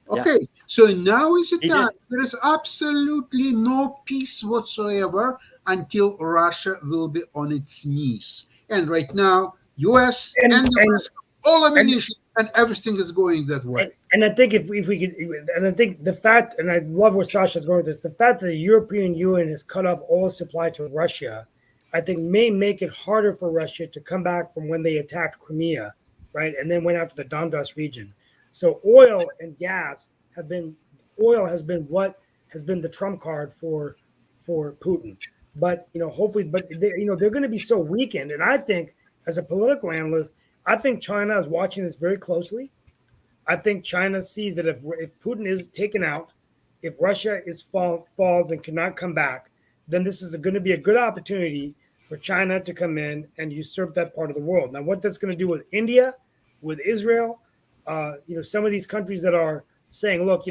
Okay, so now is the time. There is absolutely no peace whatsoever until Russia will be on its knees. And right now, U.S. and the rest, all ammunition and everything is going that way. And I think if we could, and I think the fact, and I love where Sasha's going with this, the fact that the European Union has cut off all supply to Russia, I think may make it harder for Russia to come back from when they attacked Crimea, right, and then went after the Donbass region. So oil and gas has been what has been the trump card for Putin. But hopefully, they're going to be so weakened. And I think, as a political analyst, I think China is watching this very closely. I think China sees that if Putin is taken out, if Russia falls and cannot come back, then this is going to be a good opportunity for China to come in and usurp that part of the world. Now, what that's going to do with India, with Israel, some of these countries that are saying, look,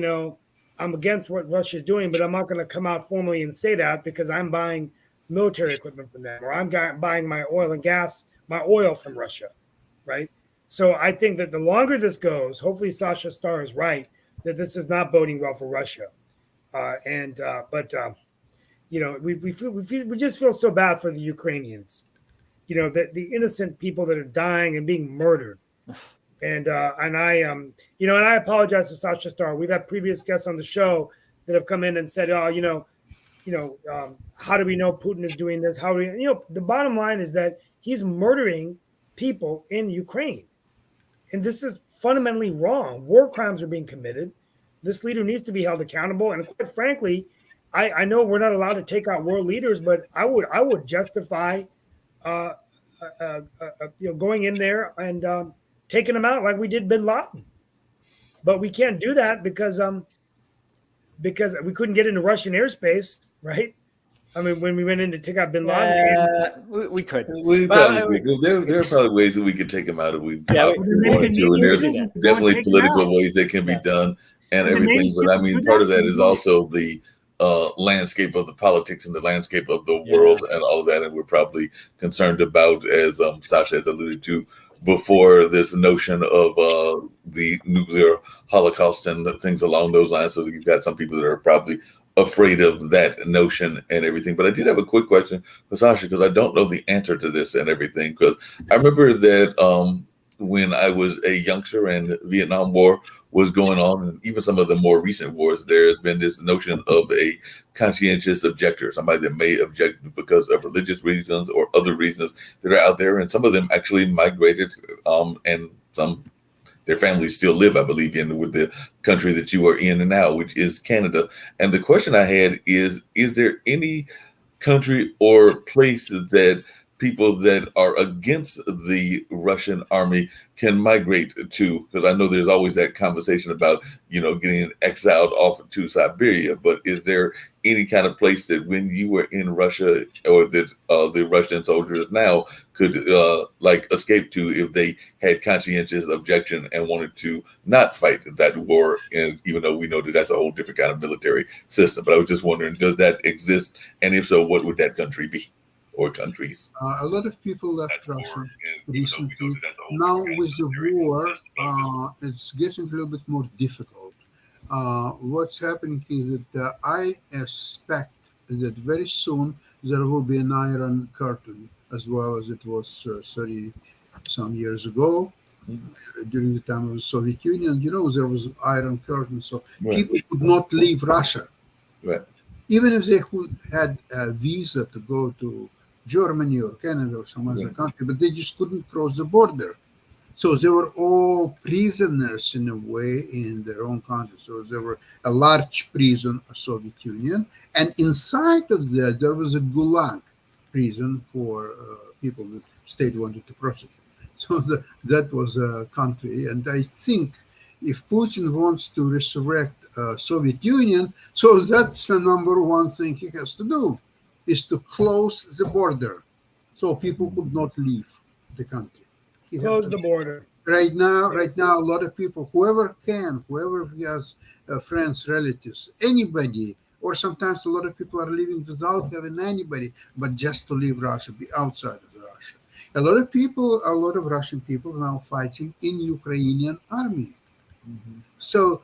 I'm against what Russia is doing, but I'm not going to come out formally and say that because I'm buying military equipment from them, or I'm buying my oil and gas, my oil from Russia, right? So I think that the longer this goes, hopefully Sasha Starr is right, that this is not boding well for Russia. We just feel so bad for the Ukrainians, the innocent people that are dying and being murdered. And I apologize to Sasha Starr. We've had previous guests on the show that have come in and said, how do we know Putin is doing this? How do we, the bottom line is that he's murdering people in Ukraine. And this is fundamentally wrong. War crimes are being committed. This leader needs to be held accountable. And quite frankly, I know we're not allowed to take out world leaders, but I would justify, going in there and taking them out like we did Bin Laden. But we can't do that because we couldn't get into Russian airspace, right? I mean, when we went in to take out Bin Laden, We could. We probably could. There are probably ways that we could take them out if we Yeah, wanted to. And there's definitely political ways that can be done and everything. But I mean, part of that is also the landscape of the politics and the landscape of the world and all of that. And we're probably concerned about, as Sasha has alluded to before, this notion of the nuclear holocaust and things along those lines. So you've got some people that are probably afraid of that notion and everything. But I did have a quick question for Sasha, because I don't know the answer to this and everything. Because I remember that when I was a youngster and the Vietnam War was going on, and even some of the more recent wars, there has been this notion of a conscientious objector, somebody that may object because of religious reasons or other reasons that are out there. And some of them actually migrated, and some their families still live, I believe, in with the country that you are in now, which is Canada. And the question I had is there any country or place that people that are against the Russian army can migrate to? Because I know there's always that conversation about, getting exiled off to Siberia. But is there any kind of place that when you were in Russia, or that the Russian soldiers now could escape to if they had conscientious objection and wanted to not fight that war? And even though we know that that's a whole different kind of military system, but I was just wondering, does that exist? And if so, what would that country be? Or countries? A lot of people left Russia recently. Now with the war, it's getting a little bit more difficult. What's happening is that I expect that very soon there will be an iron curtain, as well as it was 30 some years ago. During the time of the Soviet Union, there was an iron curtain, so people could not leave Russia. Right. Even if they had a visa to go to Germany or Canada or some other country, but they just couldn't cross the border. So they were all prisoners in a way in their own country. So there were a large prison, a Soviet Union, and inside of that there was a gulag prison for people that state wanted to prosecute. So that was a country, and I think if Putin wants to resurrect Soviet Union, so that's the number one thing he has to do, is to close the border, so people could not leave the country. Close the border. Right now, a lot of people, whoever has friends, relatives, anybody, or sometimes a lot of people are living without having anybody, but just to leave Russia, be outside of Russia. A lot of Russian people now fighting in Ukrainian army. Mm-hmm. So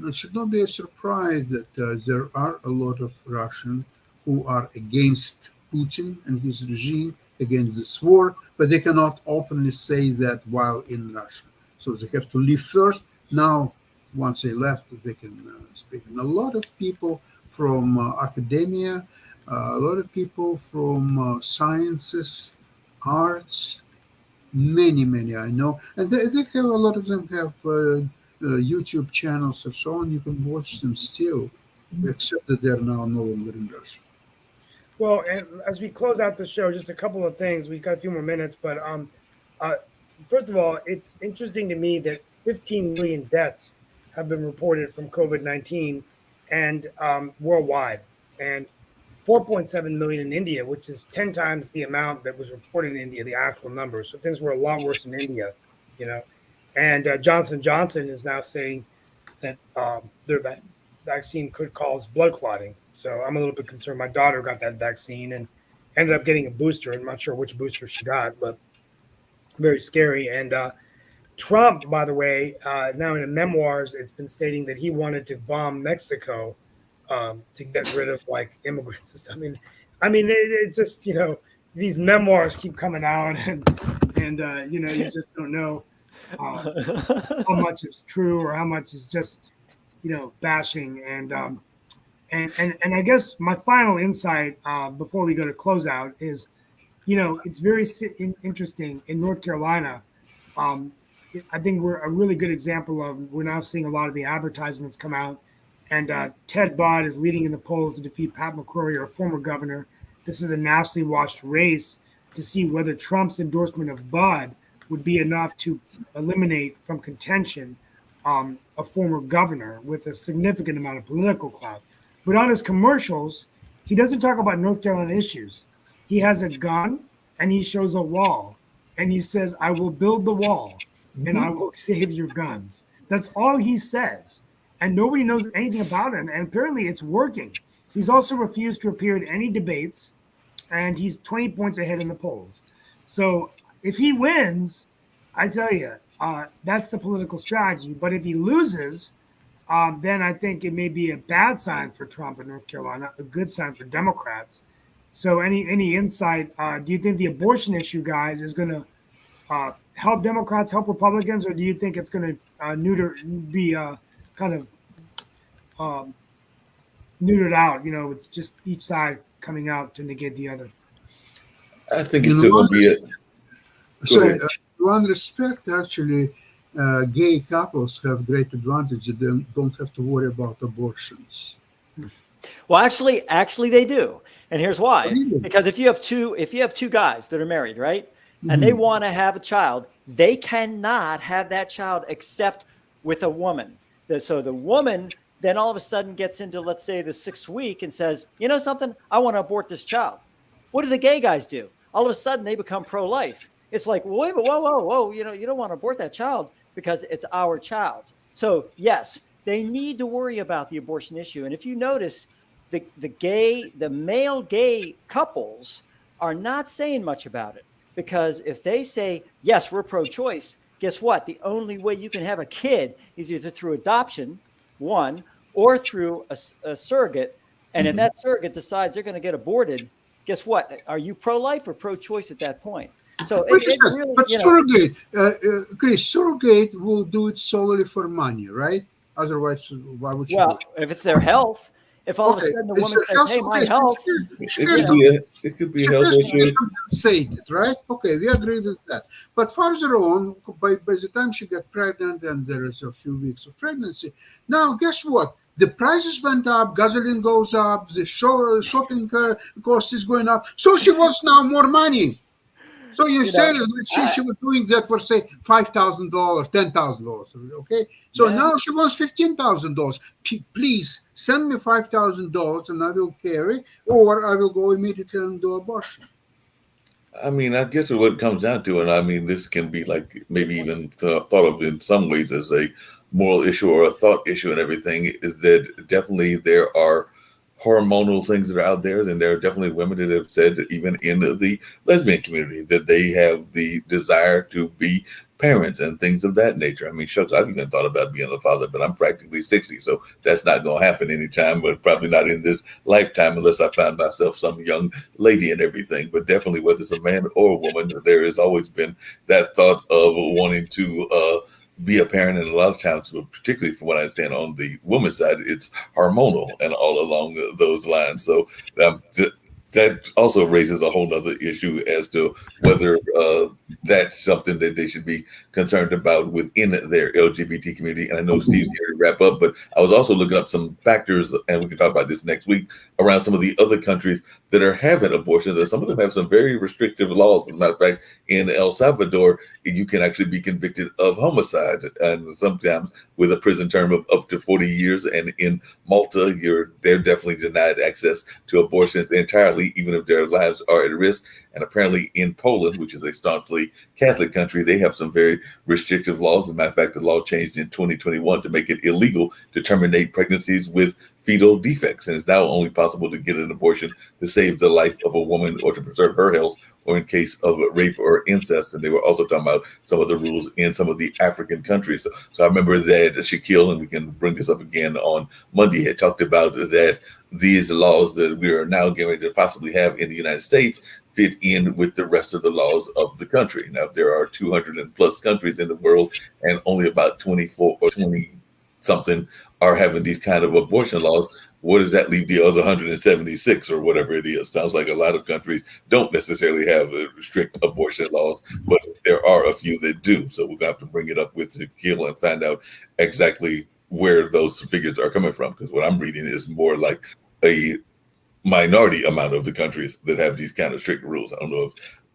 it should not be a surprise that there are a lot of Russians who are against Putin and his regime, against this war, but they cannot openly say that while in Russia. So they have to leave first. Now, once they left, they can speak. And a lot of people from academia, a lot of people from sciences, arts, many I know. And they have, a lot of them have YouTube channels and so on. You can watch them still, except that they're now no longer in Russia. Well, and as we close out the show, just a couple of things. We've got a few more minutes, but first of all, it's interesting to me that 15 million deaths have been reported from COVID-19 and worldwide, and 4.7 million in India, which is 10 times the amount that was reported in India, the actual numbers. So things were a lot worse in India, And Johnson & Johnson is now saying that their vaccine could cause blood clotting. So I'm a little bit concerned. My daughter got that vaccine and ended up getting a booster. I'm not sure which booster she got, but very scary. And Trump, by the way, now in the memoirs, it's been stating that he wanted to bomb Mexico to get rid of immigrants and stuff. I mean, it's just, these memoirs keep coming out and you just don't know how much is true or how much is just, bashing. And I guess my final insight before we go to closeout is, it's very interesting in North Carolina. I think we're a really good example of, we're now seeing a lot of the advertisements come out And Ted Budd is leading in the polls to defeat Pat McCrory, our former governor. This is a nationally watched race to see whether Trump's endorsement of Budd would be enough to eliminate from contention a former governor with a significant amount of political clout. But on his commercials, he doesn't talk about North Carolina issues. He has a gun and he shows a wall and he says, I will build the wall and I will save your guns. That's all he says. And nobody knows anything about him. And apparently it's working. He's also refused to appear at any debates, and he's 20 points ahead in the polls. So if he wins, I tell you, that's the political strategy. But if he loses, then I think it may be a bad sign for Trump in North Carolina, a good sign for Democrats. So any insight, do you think the abortion issue, guys, is going to help Democrats, help Republicans, or do you think it's going to kind of neutered out, with just each side coming out to negate the other? I think it's still going to be it. Sorry, in one respect, actually, gay couples have great advantage. They don't have to worry about abortions. Well, actually, they do, and here's why. Because if you have two guys that are married, right, and they want to have a child, they cannot have that child except with a woman. So the woman then all of a sudden gets into, let's say, the 6th week and says, you know something, I want to abort this child. What do the gay guys do? All of a sudden they become pro-life. It's like, well, wait, whoa, you don't want to abort that child because it's our child. So yes, they need to worry about the abortion issue. And if you notice, the male gay couples are not saying much about it, because if they say, yes, we're pro-choice, guess what? The only way you can have a kid is either through adoption, one, or through a surrogate. And if that surrogate decides they're going to get aborted, guess what? Are you pro-life or pro-choice at that point? So surrogate, Chris, surrogate will do it solely for money, right? Otherwise, why would you? Well, if it's their health, if all of a sudden the woman says, "Hey, my health," it could be health issue. Compensated, right? Okay, we agree with that. But further on, by the time she got pregnant and there is a few weeks of pregnancy, now guess what? The prices went up, gasoline goes up, the shopping cost is going up. So she wants now more money. So you say that she was doing that for, say, $5,000, $10,000, okay? So now she wants $15,000. Please send me $5,000 and I will carry, or I will go immediately and do abortion. I mean, I guess what it comes down to, and I mean, this can be like maybe even thought of in some ways as a moral issue or a thought issue and everything, is that definitely there are hormonal things that are out there, and there are definitely women that have said, even in the lesbian community, that they have the desire to be parents and things of that nature. I mean, shucks, I've even thought about being a father, but I'm practically 60, so that's not going to happen anytime, but probably not in this lifetime unless I find myself some young lady and everything. But definitely, whether it's a man or a woman, there has always been that thought of wanting to be a parent, and a lot of times, particularly from what I understand on the woman's side, it's hormonal and all along those lines. So that also raises a whole nother issue as to whether that's something that they should be concerned about within their LGBT community. And I know Steve's here to wrap up, but I was also looking up some factors, and we can talk about this next week, around some of the other countries that are having abortions. And some of them have some very restrictive laws. As a matter of fact, in El Salvador, you can actually be convicted of homicide, and sometimes with a prison term of up to 40 years. And in Malta, they're definitely denied access to abortions entirely, even if their lives are at risk. And apparently in Poland, which is a staunchly Catholic country, they have some very restrictive laws. As a matter of fact, the law changed in 2021 to make it illegal to terminate pregnancies with fetal defects. And it's now only possible to get an abortion to save the life of a woman or to preserve her health, or in case of rape or incest. And they were also talking about some of the rules in some of the African countries. So I remember that Shaquille, and we can bring this up again on Monday, had talked about that these laws that we are now going to possibly have in the United States fit in with the rest of the laws of the country. Now, there are 200 and plus countries in the world, and only about 24 or 20 something are having these kind of abortion laws. What does that leave the other 176 or whatever it is? Sounds like a lot of countries don't necessarily have strict abortion laws, but there are a few that do. So we're going to have to bring it up with Shaquille and find out exactly where those figures are coming from, because what I'm reading is more like a minority amount of the countries that have these kind of strict rules. I don't know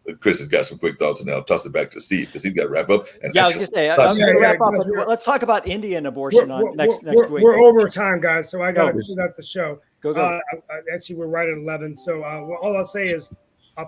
if Chris has got some quick thoughts, and I'll toss it back to Steve because he's got to wrap up. And yeah, I was going to say, I'm going to wrap up. Let's talk about Indian abortion next week. We're over time, guys, so I got to close out the show. Go. Actually, we're right at 11. So all I'll say is,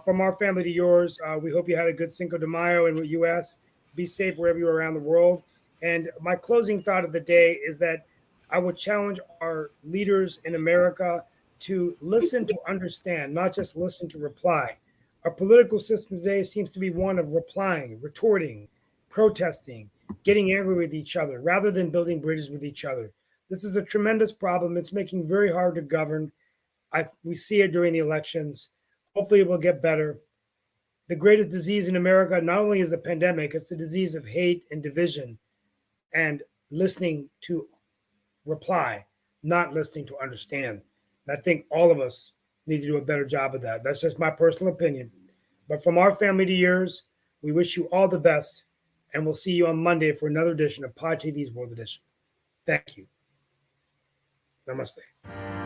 from our family to yours, we hope you had a good Cinco de Mayo in the U.S. Be safe wherever you are around the world. And my closing thought of the day is that I would challenge our leaders in America to listen to understand, not just listen to reply. Our political system today seems to be one of replying, retorting, protesting, getting angry with each other, rather than building bridges with each other. This is a tremendous problem. It's making it very hard to govern. We see it during the elections. Hopefully it will get better. The greatest disease in America not only is the pandemic, it's the disease of hate and division and listening to reply, not listening to understand. And I think all of us need to do a better job of that. That's just my personal opinion. But from our family to yours, we wish you all the best, and we'll see you on Monday for another edition of Pod TV's World Edition. Thank you. Namaste.